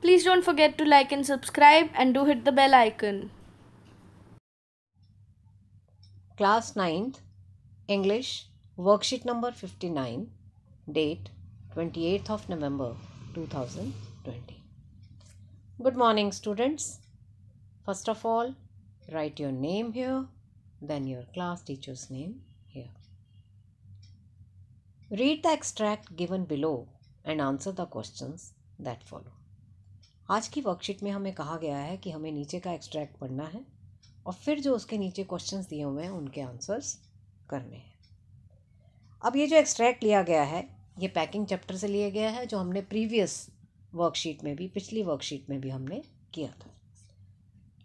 Please don't forget to like and subscribe and do hit the bell icon. Class 9th, English, worksheet number 59, date 28th of November 2020. Good morning, students. First of all, write your name here, then your class teacher's name here. Read the extract given below and answer the questions that follow. आज की worksheet में हमें कहा गया है कि हमें नीचे का एक्सट्रैक्ट पढ़ना है और फिर जो उसके नीचे क्वेश्चंस दिए हुए हैं उनके आंसर्स करने हैं। अब ये जो एक्सट्रैक्ट लिया गया है ये पैकिंग चैप्टर से लिया गया है, जो हमने प्रीवियस वर्कशीट में भी, पिछली वर्कशीट में भी हमने किया था।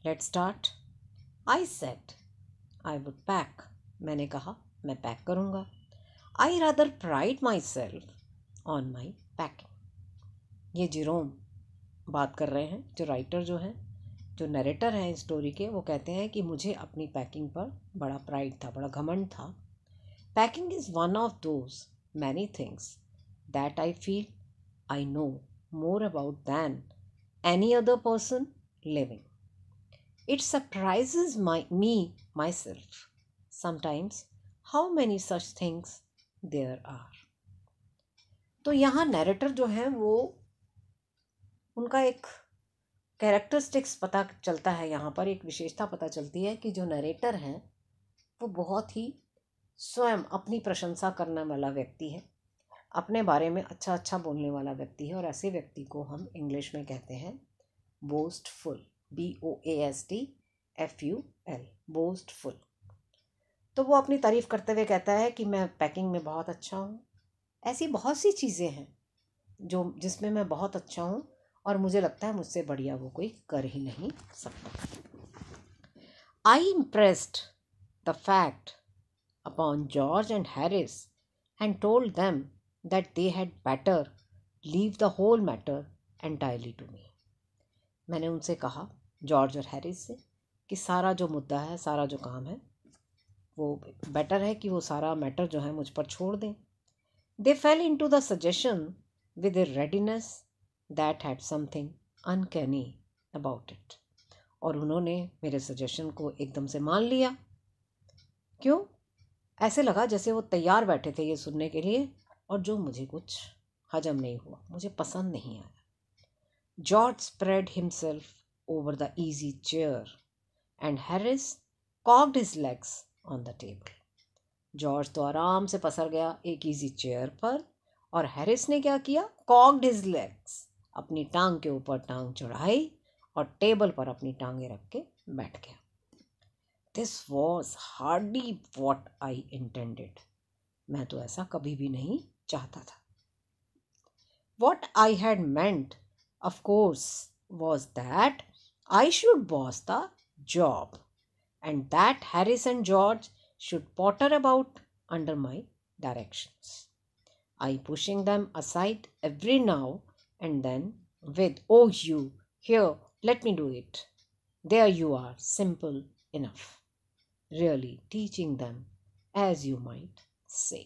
Let's start. I said I would pack, मैंने कहा मैं पैक करूँगा। I rather pride my self on my packing. ये जेरोम बात कर रहे हैं, जो राइटर जो हैं, जो नरेटर हैं इस स्टोरी के, वो कहते हैं कि मुझे अपनी पैकिंग पर बड़ा प्राइड था, बड़ा घमंड था। Packing is one of those many things that I feel I know more about than any other person living. It surprises me myself sometimes how many such things there are. तो यहाँ narrator जो हैं वो, उनका एक characteristics पता चलता है, यहाँ पर एक विशेषता पता चलती है कि जो नरेटर हैं वो बहुत ही स्वयं अपनी प्रशंसा करने वाला व्यक्ति है, अपने बारे में अच्छा अच्छा बोलने वाला व्यक्ति है, और ऐसे व्यक्ति को हम इंग्लिश में कहते हैं बोस्टफुल, BOASTFUL, बोस्टफुल। तो वो अपनी तारीफ़ करते हुए कहता है कि मैं पैकिंग में बहुत अच्छा हूँ। ऐसी बहुत सी चीज़ें हैं जिसमें मैं बहुत अच्छा हूँ और मुझे लगता है मुझसे बढ़िया वो कोई कर ही नहीं सकता। I impressed the fact upon George and Harris and told them that they had better leave the whole matter entirely to me. मैंने उनसे कहा, जॉर्ज और हैरिस से, कि सारा जो मुद्दा है, सारा जो काम है, वो बेटर है कि वो सारा मैटर जो है मुझ पर छोड़ दें। They fell into the suggestion with a readiness that had something uncanny about it. और उन्होंने मेरे सजेशन को एकदम से मान लिया। क्यों? ऐसे लगा जैसे वो तैयार बैठे थे ये सुनने के लिए, और जो मुझे कुछ हजम नहीं हुआ, मुझे पसंद नहीं आया। George spread himself over the easy chair and Harris cocked his legs on the table. George तो आराम से पसर गया एक इजी चेयर पर, और हैरिस ने क्या किया? कॉक्ड हिज लेग्स, अपनी टांग के ऊपर टांग चढ़ाई और टेबल पर अपनी टांगे रख के बैठ गया। This was hardly what I intended, मैं तो ऐसा कभी भी नहीं चाहता था। What I had meant of course was that I should boss the job and that Harris and George should potter about under my directions. I pushing them aside every now and then with, oh you, here, let me do it. There you are, simple enough. Really teaching them, as you might say.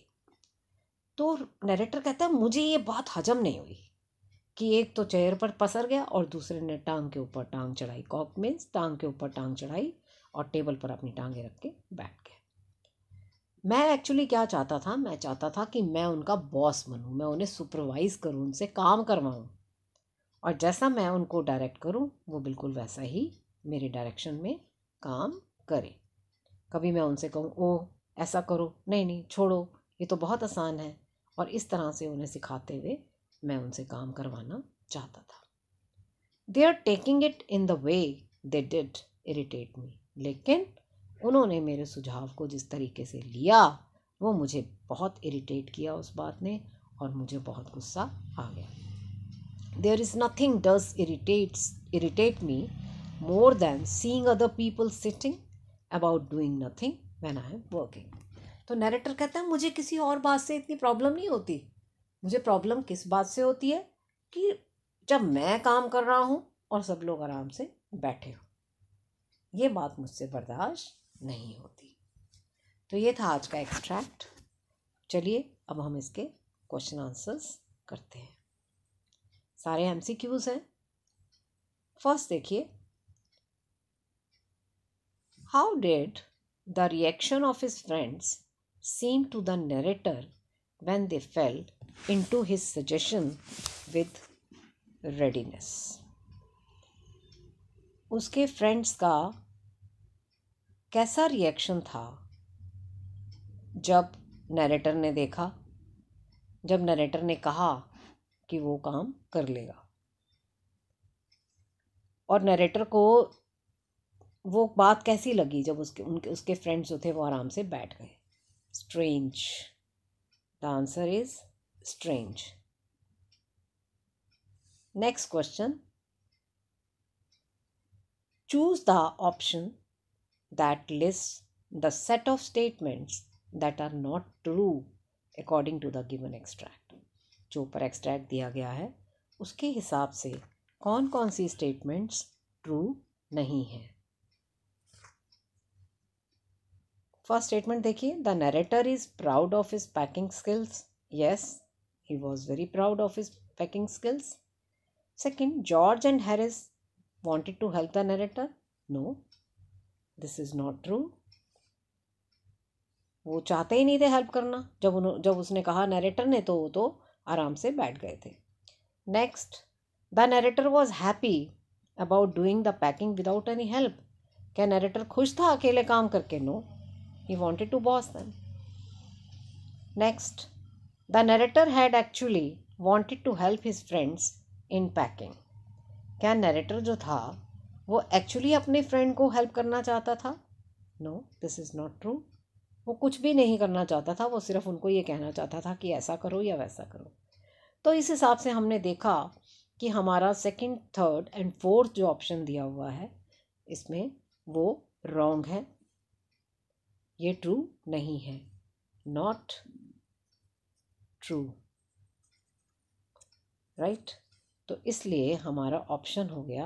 तो narrator कहता है मुझे ये बात हजम नहीं हुई कि एक तो चेयर पर पसर गया और दूसरे ने टांग के ऊपर टांग चढ़ाई, कॉक मीन्स टांग के ऊपर टांग चढ़ाई, और टेबल पर अपनी टांगे रख के बैठ गया। मैं एक्चुअली क्या चाहता था? मैं चाहता था कि मैं उनका बॉस बनूं, मैं उन्हें सुपरवाइज़ करूं, उनसे काम करवाऊं, और जैसा मैं उनको डायरेक्ट करूं वो बिल्कुल वैसा ही मेरे डायरेक्शन में काम करे। कभी मैं उनसे कहूँ ओह ऐसा करो, नहीं नहीं छोड़ो, ये तो बहुत आसान है, और इस तरह से उन्हें सिखाते हुए मैं उनसे काम करवाना चाहता था। They are taking it in the way they did irritate me, लेकिन उन्होंने मेरे सुझाव को जिस तरीके से लिया वो मुझे बहुत इरिटेट किया उस बात ने, और मुझे बहुत गुस्सा आ गया। There is nothing does irritate me more than seeing other people sitting about doing nothing when I am working. तो नैरेटर कहता है मुझे किसी और बात से इतनी प्रॉब्लम नहीं होती, मुझे प्रॉब्लम किस बात से होती है कि जब मैं काम कर रहा हूँ और सब लोग आराम से बैठे हो, ये बात मुझसे बर्दाश्त नहीं होती। तो ये था आज का एक्सट्रैक्ट। चलिए अब हम इसके क्वेश्चन आंसर्स करते हैं। सारे MCQs हैं, फर्स्ट देखिए, how did the reaction of his friends seem to the narrator when they fell into his suggestion with readiness. उसके फ्रेंड्स का कैसा रिएक्शन था जब नरेटर ने देखा, जब नरेटर ने कहा कि वो काम कर लेगा, और नरेटर को वो बात कैसी लगी जब उसके फ्रेंड्स जो थे वो आराम से बैठ गए। Strange, the answer is strange. Next question, choose the option that list the set of statements that are not true according to the given extract. जो ऊपर एक्सट्रैक्ट दिया गया है उसके हिसाब से कौन कौन सी स्टेटमेंट्स ट्रू नहीं है। फर्स्ट स्टेटमेंट देखिए, the narrator is proud of his packing skills. Yes, he was very proud of his packing skills. Second, George and Harris wanted to help the narrator. No, this is not true. वो चाहते ही नहीं थे help करना। जब उसने कहा narrator ने तो वो तो आराम से बैठ गए थे। Next, the narrator was happy about doing the packing without any help. क्या नरेटर खुश था अकेले काम करके? No, he wanted to boss them. Next, the narrator had actually wanted to help his friends in packing. क्या narrator जो था वो एक्चुअली अपने फ्रेंड को हेल्प करना चाहता था? No, this is not true. वो कुछ भी नहीं करना चाहता था, वो सिर्फ उनको ये कहना चाहता था कि ऐसा करो या वैसा करो। तो इस हिसाब से हमने देखा कि हमारा सेकंड, थर्ड एंड फोर्थ जो ऑप्शन दिया हुआ है इसमें वो रॉन्ग है, ये ट्रू नहीं है, नॉट ट्रू, राइट। तो इसलिए हमारा ऑप्शन हो गया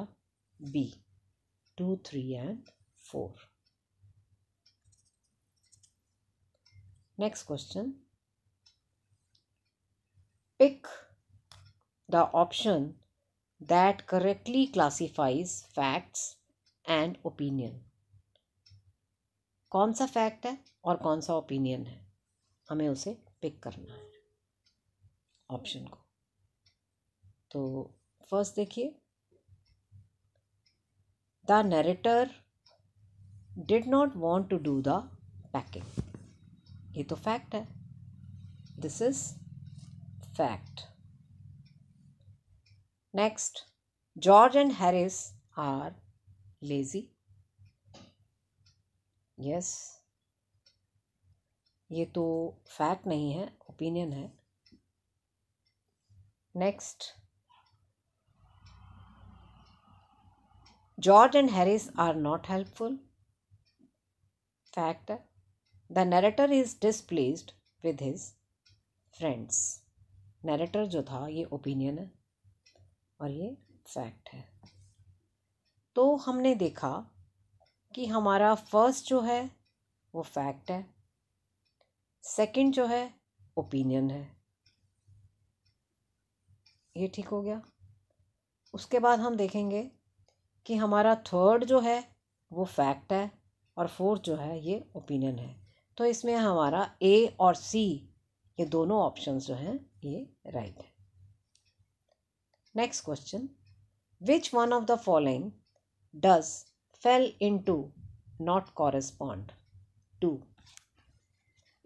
B, 2, 3 and 4। Next question, pick the option that correctly classifies facts and opinion. कौन सा फैक्ट है और कौन सा ओपिनियन है, हमें उसे पिक करना है ऑप्शन को। तो फर्स्ट देखिए, the narrator did not want to do the packing. ये तो फैक्ट है, this is fact. Next, George and Harris are lazy. Yes, ये तो फैक्ट नहीं है, ओपिनियन है। Next, George and Harris are not helpful. Fact है। The narrator is displeased with his friends. Narrator जो था ये ओपिनियन है और ये फैक्ट है। तो हमने देखा कि हमारा फर्स्ट जो है वो फैक्ट है, सेकंड जो है ओपिनियन है, ये ठीक हो गया। उसके बाद हम देखेंगे कि हमारा थर्ड जो है वो फैक्ट है और फोर्थ जो है ये ओपिनियन है। तो इसमें हमारा ए और सी ये दोनों ऑप्शंस जो हैं ये राइट है। Next question, which one of the following does fall into not correspond to.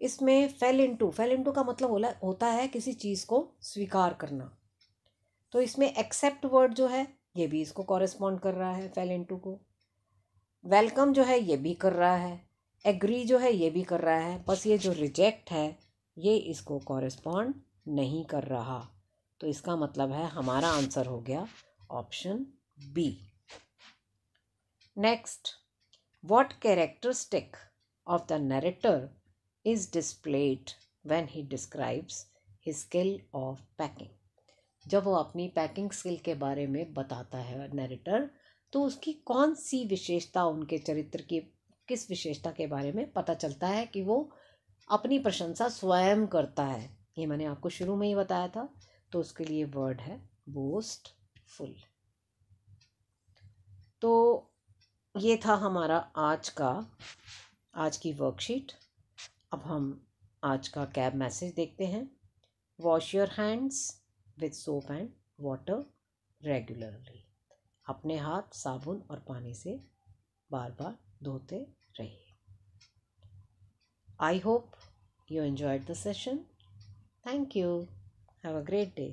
इसमें फेल इनटू का मतलब होता है किसी चीज़ को स्वीकार करना। तो इसमें एक्सेप्ट वर्ड जो है ये भी इसको कॉरेस्पॉन्ड कर रहा है फेल इनटू को। वेलकम जो है ये भी कर रहा है, एग्री जो है ये भी कर रहा है, बस ये जो रिजेक्ट है ये इसको कॉरेस्पॉन्ड नहीं कर रहा। तो इसका मतलब है हमारा आंसर हो गया option B. Next, what characteristic of the narrator is displayed when he describes his skill of packing. जब वो अपनी पैकिंग स्किल के बारे में बताता है नरेटर, तो उसकी कौन सी विशेषता, उनके चरित्र की किस विशेषता के बारे में पता चलता है कि वो अपनी प्रशंसा स्वयं करता है। ये मैंने आपको शुरू में ही बताया था। तो उसके लिए वर्ड है बोस्टफुल। तो ये था हमारा आज की वर्कशीट। अब हम आज का कैब मैसेज देखते हैं। Wash your hands with soap and water regularly. अपने हाथ साबुन और पानी से बार बार धोते रहिए। I hope you enjoyed the session. Thank you. Have a great day.